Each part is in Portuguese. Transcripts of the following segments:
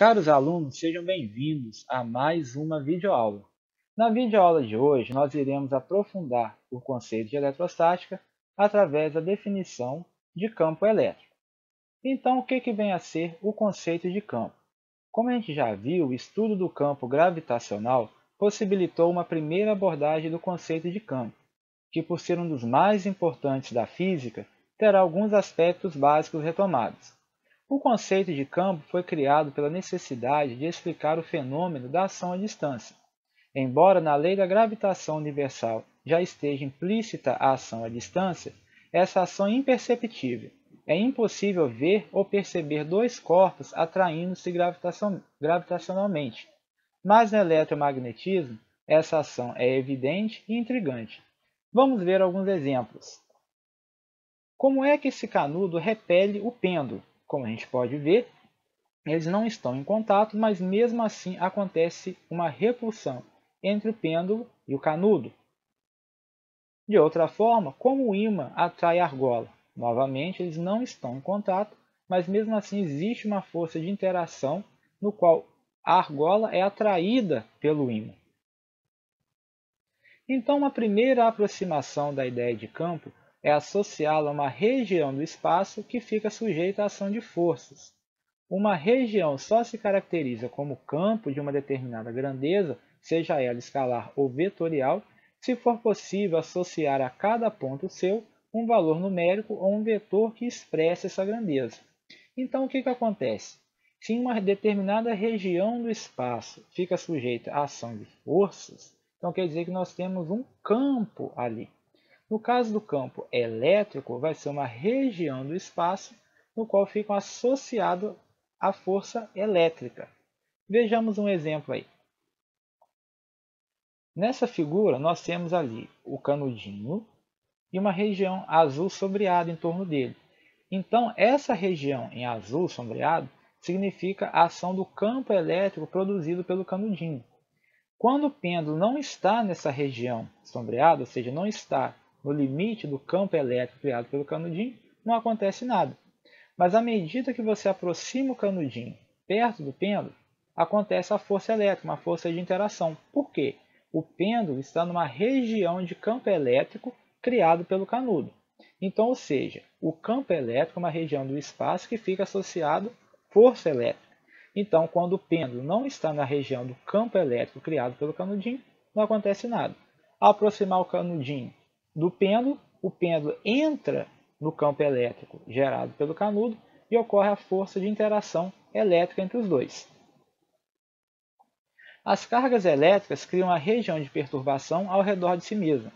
Caros alunos, sejam bem-vindos a mais uma videoaula. Na videoaula de hoje, nós iremos aprofundar o conceito de eletrostática através da definição de campo elétrico. Então, o que vem a ser o conceito de campo? Como a gente já viu, o estudo do campo gravitacional possibilitou uma primeira abordagem do conceito de campo, que, por ser um dos mais importantes da física, terá alguns aspectos básicos retomados. O conceito de campo foi criado pela necessidade de explicar o fenômeno da ação à distância. Embora na lei da gravitação universal já esteja implícita a ação à distância, essa ação é imperceptível. É impossível ver ou perceber dois corpos atraindo-se gravitacionalmente. Mas no eletromagnetismo, essa ação é evidente e intrigante. Vamos ver alguns exemplos. Como é que esse canudo repele o pêndulo? Como a gente pode ver, eles não estão em contato, mas mesmo assim acontece uma repulsão entre o pêndulo e o canudo. De outra forma, como o ímã atrai a argola? Novamente, eles não estão em contato, mas mesmo assim existe uma força de interação no qual a argola é atraída pelo ímã. Então, uma primeira aproximação da ideia de campo é associá-la a uma região do espaço que fica sujeita à ação de forças. Uma região só se caracteriza como campo de uma determinada grandeza, seja ela escalar ou vetorial, se for possível associar a cada ponto seu um valor numérico ou um vetor que expresse essa grandeza. Então, o que acontece? Se uma determinada região do espaço fica sujeita à ação de forças, então quer dizer que nós temos um campo ali. No caso do campo elétrico, vai ser uma região do espaço no qual ficam associados à força elétrica. Vejamos um exemplo aí. Nessa figura, nós temos ali o canudinho e uma região azul sombreada em torno dele. Então, essa região em azul sombreado significa a ação do campo elétrico produzido pelo canudinho. Quando o pêndulo não está nessa região sombreada, ou seja, não está no limite do campo elétrico criado pelo canudinho, não acontece nada. Mas à medida que você aproxima o canudinho perto do pêndulo, acontece a força elétrica, uma força de interação. Por quê? O pêndulo está numa região de campo elétrico criado pelo canudo. Então, ou seja, o campo elétrico é uma região do espaço que fica associado à força elétrica. Então, quando o pêndulo não está na região do campo elétrico criado pelo canudinho, não acontece nada. Ao aproximar o canudinho do pêndulo, o pêndulo entra no campo elétrico gerado pelo canudo e ocorre a força de interação elétrica entre os dois. As cargas elétricas criam a região de perturbação ao redor de si mesma.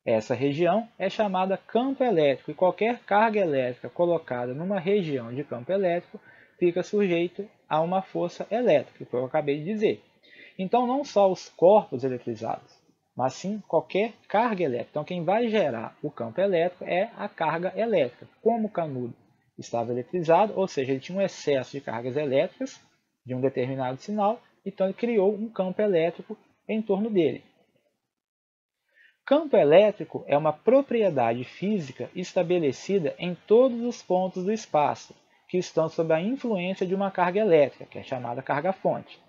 Essa região é chamada campo elétrico e qualquer carga elétrica colocada numa região de campo elétrico fica sujeito a uma força elétrica, que eu acabei de dizer. Então, não só os corpos eletrizados, mas sim qualquer carga elétrica. Então, quem vai gerar o campo elétrico é a carga elétrica. Como o canudo estava eletrizado, ou seja, ele tinha um excesso de cargas elétricas de um determinado sinal, então ele criou um campo elétrico em torno dele. Campo elétrico é uma propriedade física estabelecida em todos os pontos do espaço, que estão sob a influência de uma carga elétrica, que é chamada carga-fonte,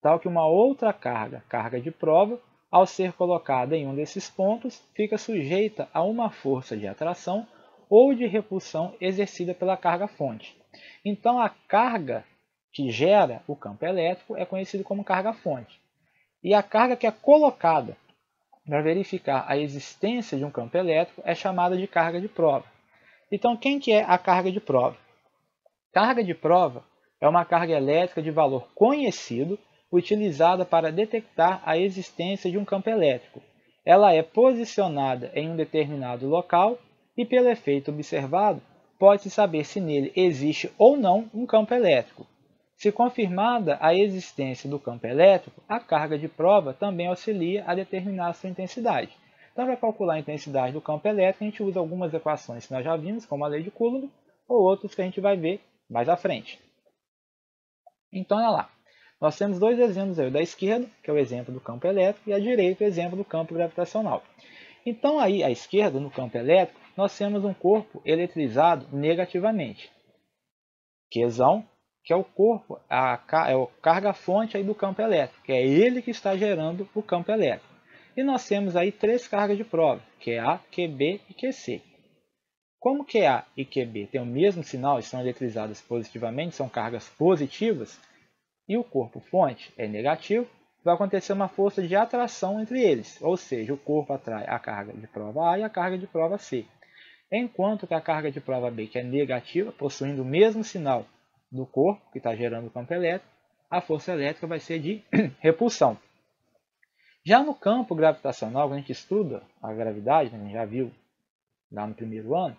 tal que uma outra carga, carga de prova, ao ser colocada em um desses pontos, fica sujeita a uma força de atração ou de repulsão exercida pela carga-fonte. Então, a carga que gera o campo elétrico é conhecida como carga-fonte. E a carga que é colocada para verificar a existência de um campo elétrico é chamada de carga de prova. Então, quem que é a carga de prova? Carga de prova é uma carga elétrica de valor conhecido utilizada para detectar a existência de um campo elétrico. Ela é posicionada em um determinado local e, pelo efeito observado, pode-se saber se nele existe ou não um campo elétrico. Se confirmada a existência do campo elétrico, a carga de prova também auxilia a determinar a sua intensidade. Então, para calcular a intensidade do campo elétrico, a gente usa algumas equações que nós já vimos, como a lei de Coulomb, ou outros que a gente vai ver mais à frente. Então, olha lá. Nós temos dois exemplos aí, o da esquerda, que é o exemplo do campo elétrico, e à direita, o exemplo do campo gravitacional. Então, aí, à esquerda, no campo elétrico, nós temos um corpo eletrizado negativamente. Qzão que é o corpo, é a carga-fonte aí do campo elétrico, que é ele que está gerando o campo elétrico. E nós temos aí três cargas de prova, QA, QB e QC. Como QA e QB têm o mesmo sinal e são eletrizadas positivamente, são cargas positivas, e o corpo fonte é negativo, vai acontecer uma força de atração entre eles, ou seja, o corpo atrai a carga de prova A e a carga de prova C. Enquanto que a carga de prova B, que é negativa, possuindo o mesmo sinal do corpo, que está gerando o campo elétrico, a força elétrica vai ser de repulsão. Já no campo gravitacional, quando a gente estuda a gravidade, a gente já viu lá no primeiro ano,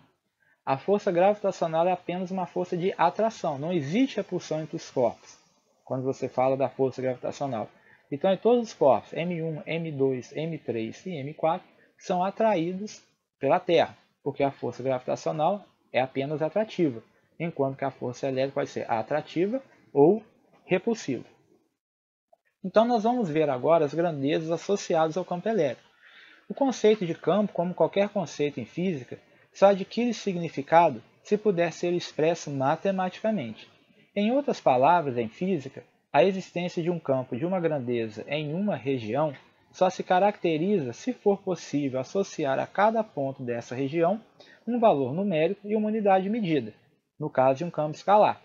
a força gravitacional é apenas uma força de atração, não existe repulsão entre os corpos, quando você fala da força gravitacional. Então, em todos os corpos, M1, M2, M3 e M4, são atraídos pela Terra, porque a força gravitacional é apenas atrativa, enquanto que a força elétrica pode ser atrativa ou repulsiva. Então, nós vamos ver agora as grandezas associadas ao campo elétrico. O conceito de campo, como qualquer conceito em física, só adquire significado se puder ser expresso matematicamente. Em outras palavras, em física, a existência de um campo de uma grandeza em uma região só se caracteriza se for possível associar a cada ponto dessa região um valor numérico e uma unidade de medida, no caso de um campo escalar.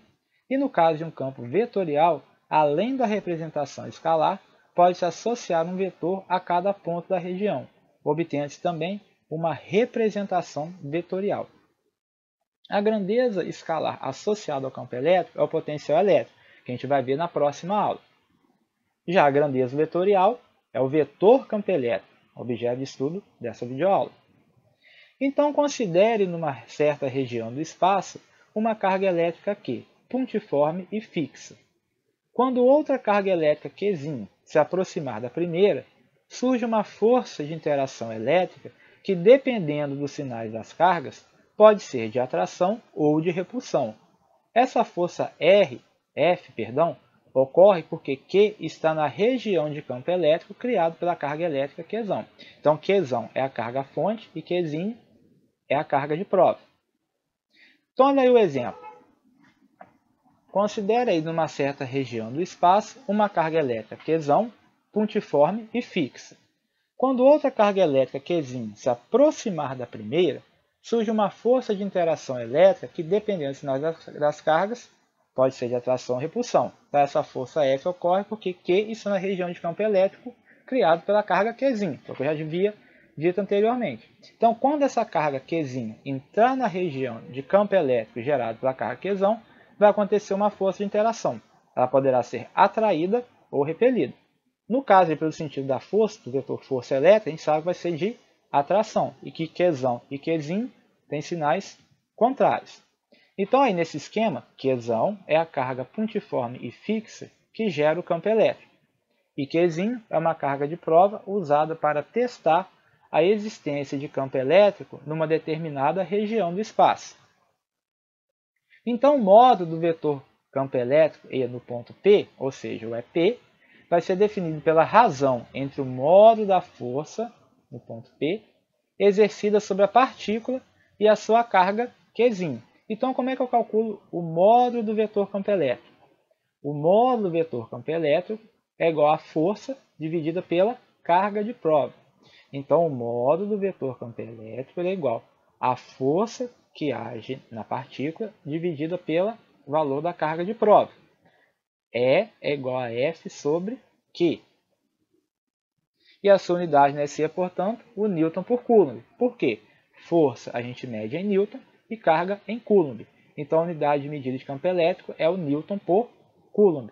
E no caso de um campo vetorial, além da representação escalar, pode-se associar um vetor a cada ponto da região, obtendo-se também uma representação vetorial. A grandeza escalar associada ao campo elétrico é o potencial elétrico, que a gente vai ver na próxima aula. Já a grandeza vetorial é o vetor campo elétrico, objeto de estudo dessa videoaula. Então, considere numa certa região do espaço uma carga elétrica Q, pontiforme e fixa. Quando outra carga elétrica Qzinho se aproximar da primeira, surge uma força de interação elétrica que, dependendo dos sinais das cargas, pode ser de atração ou de repulsão. Essa força F, ocorre porque Q está na região de campo elétrico criado pela carga elétrica Qzão. Então, Qzão é a carga fonte e Qzinho é a carga de prova. Então, olha aí o exemplo. Considere aí numa certa região do espaço uma carga elétrica Qzão, pontiforme e fixa. Quando outra carga elétrica Qzinho se aproximar da primeira, surge uma força de interação elétrica que, dependendo dos sinais das cargas, pode ser de atração ou repulsão. Então, essa força F ocorre porque Q está na região de campo elétrico criado pela carga Qzinho, que eu já havia dito anteriormente. Então, quando essa carga Qzinho entrar na região de campo elétrico gerado pela carga Qzão, vai acontecer uma força de interação. Ela poderá ser atraída ou repelida. No caso, pelo sentido da força, do vetor força elétrica, a gente sabe que vai ser de atração, e que Qzão e Qzinho têm sinais contrários. Então, aí nesse esquema, Qzão é a carga pontiforme e fixa que gera o campo elétrico, e Qzinho é uma carga de prova usada para testar a existência de campo elétrico numa determinada região do espaço. Então, o modo do vetor campo elétrico E no ponto P, ou seja, o EP, vai ser definido pela razão entre o modo da força, no ponto P, exercida sobre a partícula e a sua carga Qzinho. Então, como é que eu calculo o módulo do vetor campo elétrico? O módulo do vetor campo elétrico é igual à força dividida pela carga de prova. Então, o módulo do vetor campo elétrico é igual à força que age na partícula dividida pelo valor da carga de prova. E é igual a F sobre Q. E a sua unidade nesse é, portanto, o Newton por Coulomb. Por quê? Força a gente mede em Newton e carga em Coulomb. Então, a unidade de medida de campo elétrico é o Newton por Coulomb.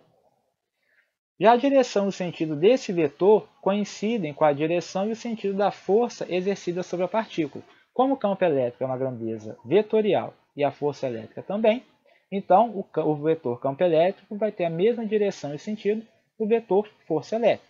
Já a direção e o sentido desse vetor coincidem com a direção e o sentido da força exercida sobre a partícula. Como o campo elétrico é uma grandeza vetorial e a força elétrica também, então o vetor campo elétrico vai ter a mesma direção e sentido do vetor força elétrica.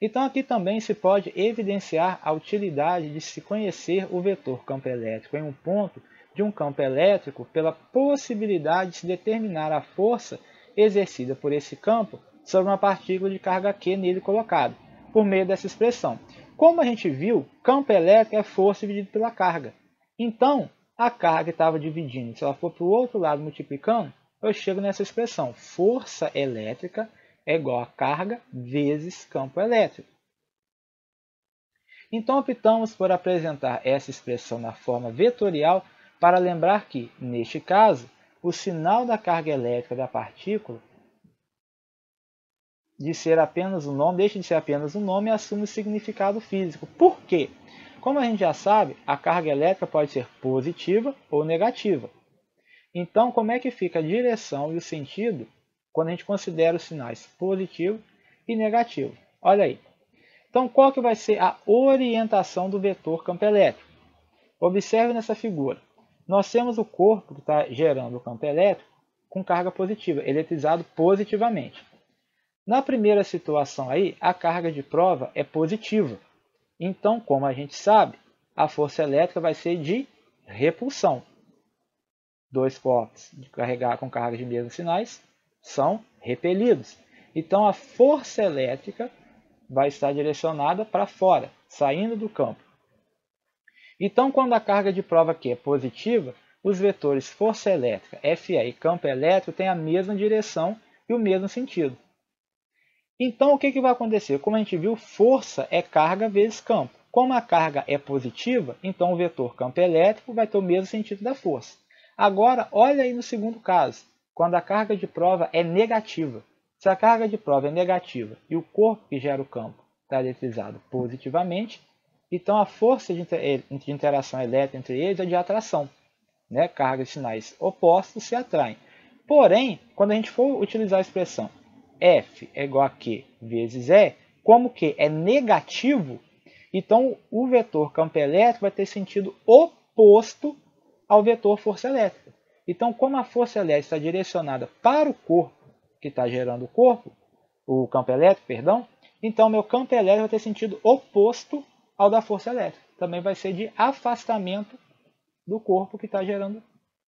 Então aqui também se pode evidenciar a utilidade de se conhecer o vetor campo elétrico em um ponto de um campo elétrico pela possibilidade de se determinar a força exercida por esse campo sobre uma partícula de carga Q nele colocada, por meio dessa expressão. Como a gente viu, campo elétrico é força dividido pela carga. Então, a carga estava dividindo, se ela for para o outro lado multiplicando, eu chego nessa expressão. Força elétrica é igual a carga vezes campo elétrico. Então, optamos por apresentar essa expressão na forma vetorial para lembrar que, neste caso, o sinal da carga elétrica da partícula deixa de ser apenas um nome e assume o significado físico. Por quê? Como a gente já sabe, a carga elétrica pode ser positiva ou negativa. Então, como é que fica a direção e o sentido quando a gente considera os sinais positivo e negativo? Olha aí. Então, qual que vai ser a orientação do vetor campo elétrico? Observe nessa figura. Nós temos o corpo que está gerando o campo elétrico com carga positiva, eletrizado positivamente. Na primeira situação aí, a carga de prova é positiva. Então, como a gente sabe, a força elétrica vai ser de repulsão. Dois corpos com carga de mesmos sinais são repelidos. Então, a força elétrica vai estar direcionada para fora, saindo do campo. Então, quando a carga de prova aqui é positiva, os vetores força elétrica, Fe e campo elétrico têm a mesma direção e o mesmo sentido. Então, o que vai acontecer? Como a gente viu, força é carga vezes campo. Como a carga é positiva, então o vetor campo elétrico vai ter o mesmo sentido da força. Agora, olha aí no segundo caso, quando a carga de prova é negativa. Se a carga de prova é negativa e o corpo que gera o campo está eletrizado positivamente, então a força de interação elétrica entre eles é de atração. Né? Cargas de sinais opostos se atraem. Porém, quando a gente for utilizar a expressão F é igual a Q vezes E, como Q é negativo, então o vetor campo elétrico vai ter sentido oposto ao vetor força elétrica. Então, como a força elétrica está direcionada para o corpo que está gerando o campo elétrico, perdão, então meu campo elétrico vai ter sentido oposto ao da força elétrica. Também vai ser de afastamento do corpo que está gerando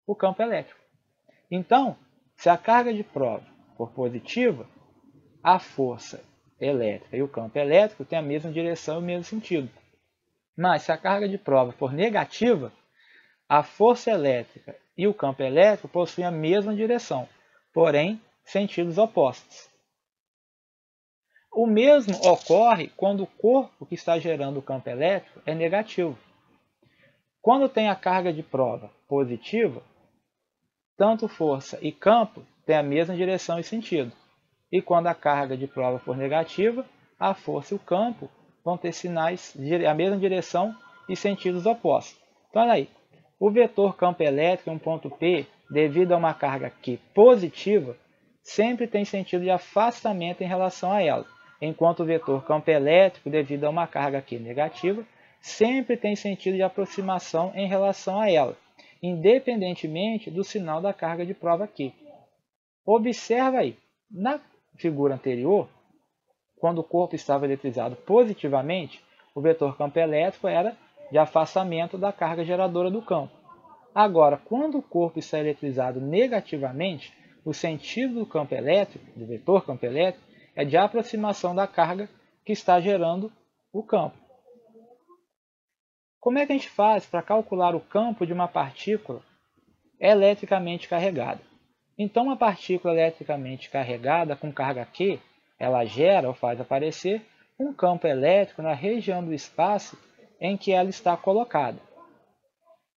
o campo elétrico. Então, se a carga de prova for positiva, a força elétrica e o campo elétrico têm a mesma direção e o mesmo sentido. Mas se a carga de prova for negativa, a força elétrica e o campo elétrico possuem a mesma direção, porém sentidos opostos. O mesmo ocorre quando o corpo que está gerando o campo elétrico é negativo. Quando tem a carga de prova positiva, tanto força e campo têm a mesma direção e sentido. E quando a carga de prova for negativa, a força e o campo vão ter sinais a mesma direção e sentidos opostos. Então, olha aí, o vetor campo elétrico em um ponto P, devido a uma carga Q positiva, sempre tem sentido de afastamento em relação a ela, enquanto o vetor campo elétrico, devido a uma carga Q negativa, sempre tem sentido de aproximação em relação a ela, independentemente do sinal da carga de prova Q. Observa aí, na figura anterior, quando o corpo estava eletrizado positivamente, o vetor campo elétrico era de afastamento da carga geradora do campo. Agora, quando o corpo está eletrizado negativamente, o sentido do campo elétrico, do vetor campo elétrico, é de aproximação da carga que está gerando o campo. Como é que a gente faz para calcular o campo de uma partícula eletricamente carregada? Então, uma partícula eletricamente carregada com carga Q, ela gera ou faz aparecer um campo elétrico na região do espaço em que ela está colocada.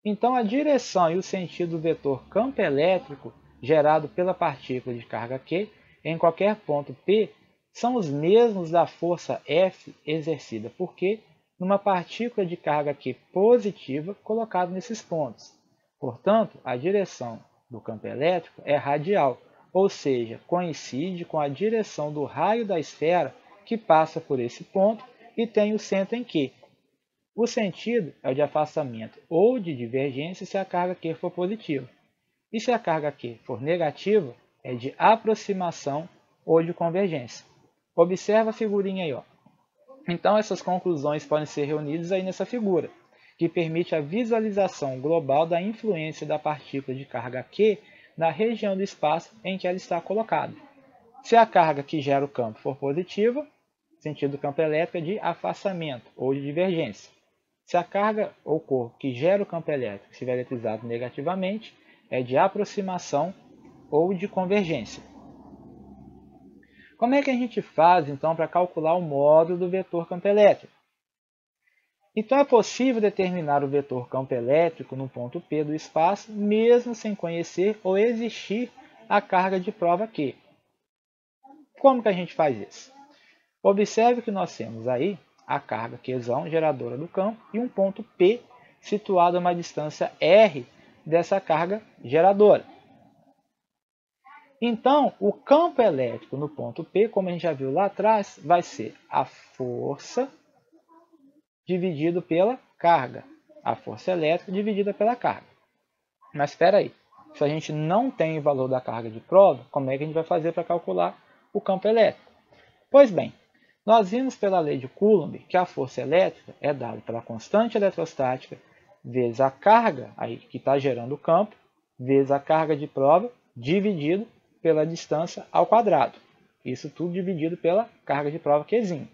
Então, a direção e o sentido do vetor campo elétrico gerado pela partícula de carga Q em qualquer ponto P são os mesmos da força F exercida por Q numa partícula de carga Q positiva colocada nesses pontos. Portanto, a direção do campo elétrico é radial, ou seja, coincide com a direção do raio da esfera que passa por esse ponto e tem o centro em Q. O sentido é o de afastamento ou de divergência se a carga Q for positiva. E se a carga Q for negativa, é de aproximação ou de convergência. Observa a figurinha aí, ó. Então, essas conclusões podem ser reunidas aí nessa figura, que permite a visualização global da influência da partícula de carga Q na região do espaço em que ela está colocada. Se a carga que gera o campo for positiva, sentido do campo elétrico é de afastamento ou de divergência. Se a carga ou corpo que gera o campo elétrico estiver eletrizado negativamente, é de aproximação ou de convergência. Como é que a gente faz, então, para calcular o módulo do vetor campo elétrico? Então, é possível determinar o vetor campo elétrico no ponto P do espaço, mesmo sem conhecer ou existir a carga de prova Q. Como que a gente faz isso? Observe que nós temos aí a carga Qzão, geradora do campo, e um ponto P situado a uma distância R dessa carga geradora. Então, o campo elétrico no ponto P, como a gente já viu lá atrás, vai ser a força dividido pela carga. A força elétrica dividida pela carga. Mas espera aí, se a gente não tem o valor da carga de prova, como é que a gente vai fazer para calcular o campo elétrico? Pois bem, nós vimos pela lei de Coulomb que a força elétrica é dada pela constante eletrostática vezes a carga aí que está gerando o campo, vezes a carga de prova, dividido pela distância ao quadrado. Isso tudo dividido pela carga de prova Qzinho.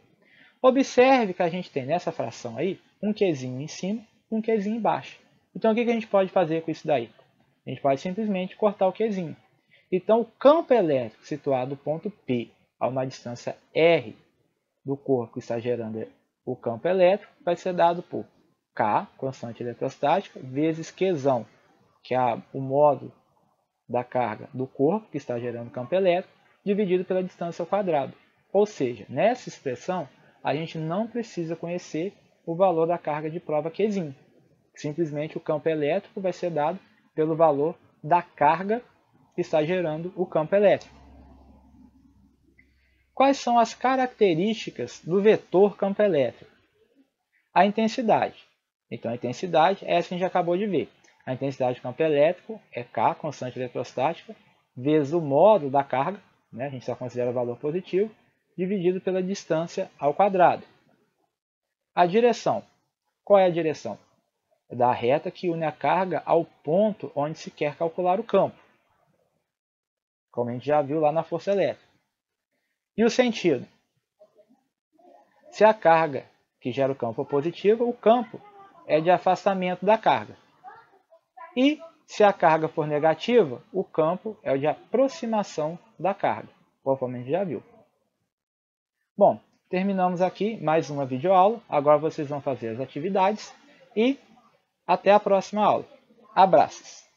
Observe que a gente tem nessa fração aí um Qzinho em cima e um Qzinho embaixo. Então o que a gente pode fazer com isso daí? A gente pode simplesmente cortar o Qzinho. Então o campo elétrico situado no ponto P a uma distância R do corpo que está gerando o campo elétrico vai ser dado por K, constante eletrostática, vezes Qzão, que é o módulo da carga do corpo que está gerando o campo elétrico, dividido pela distância ao quadrado. Ou seja, nessa expressão, a gente não precisa conhecer o valor da carga de prova Qzinho. Simplesmente o campo elétrico vai ser dado pelo valor da carga que está gerando o campo elétrico. Quais são as características do vetor campo elétrico? A intensidade. Então, a intensidade é essa que a gente acabou de ver. A intensidade do campo elétrico é K, constante eletrostática, vezes o módulo da carga, né? A gente só considera o valor positivo, dividido pela distância ao quadrado. A direção. Qual é a direção? É da reta que une a carga ao ponto onde se quer calcular o campo, como a gente já viu lá na força elétrica. E o sentido? Se a carga que gera o campo for positiva, o campo é de afastamento da carga. E se a carga for negativa, o campo é o de aproximação da carga, conforme a gente já viu. Bom, terminamos aqui mais uma videoaula. Agora vocês vão fazer as atividades e até a próxima aula. Abraços!